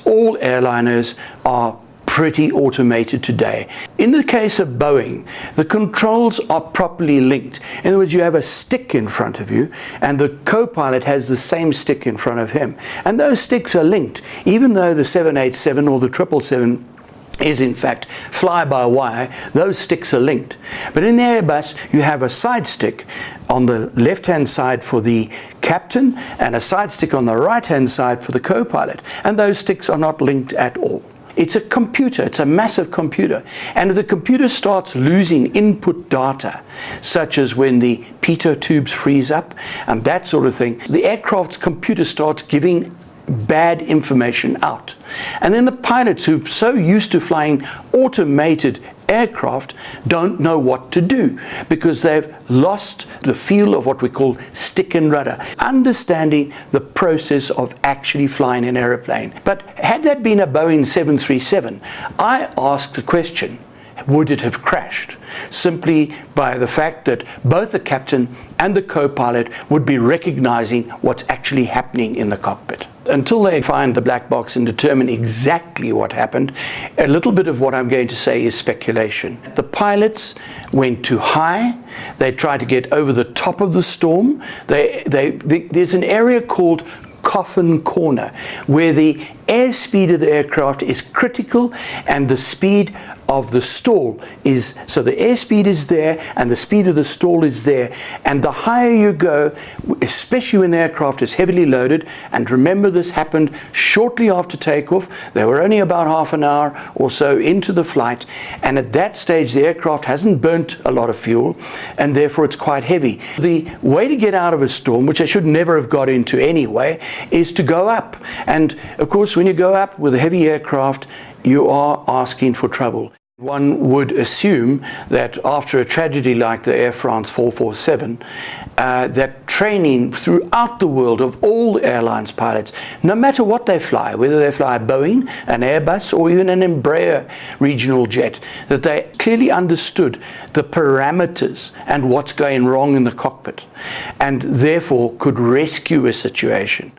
All airliners are pretty automated today. In the case of Boeing, the controls are properly linked. In other words, you have a stick in front of you and the co-pilot has the same stick in front of him. And those sticks are linked, even though the 787 or the 777 is in fact fly-by-wire, those sticks are linked. But in the Airbus, you have a side stick on the left-hand side for the captain and a side stick on the right-hand side for the co-pilot. And those sticks are not linked at all. It's a computer, it's a massive computer. And if the computer starts losing input data, such as when the pitot tubes freeze up and that sort of thing, the aircraft's computer starts giving bad information out. And then the pilots who are so used to flying automated aircraft don't know what to do because they've lost the feel of what we call stick and rudder, understanding the process of actually flying an aeroplane. But had that been a Boeing 737, I asked the question, would it have crashed? Simply by the fact that both the captain and the co-pilot would be recognizing what's actually happening in the cockpit. Until they find the black box and determine exactly what happened, a little bit of what I'm going to say is speculation. The pilots went too high. They tried to get over the top of the storm. There's an area called Coffin Corner where the airspeed of the aircraft is critical and the speed of the stall is, so the airspeed is there and the speed of the stall is there, and the higher you go, especially when the aircraft is heavily loaded, and remember this happened shortly after takeoff, they were only about half an hour or so into the flight, and at that stage the aircraft hasn't burnt a lot of fuel and therefore it's quite heavy. The way to get out of a storm, which I should never have got into anyway, is to go up, and of course when you go up with a heavy aircraft you are asking for trouble. One would assume that after a tragedy like the Air France 447, that training throughout the world of all airlines pilots, no matter what they fly, whether they fly a Boeing, an Airbus, or even an Embraer regional jet, that they clearly understood the parameters and what's going wrong in the cockpit, and therefore could rescue a situation.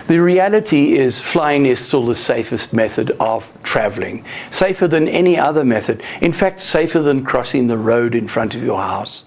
The reality is flying is still the safest method of traveling, safer than any other method, in fact safer than crossing the road in front of your house.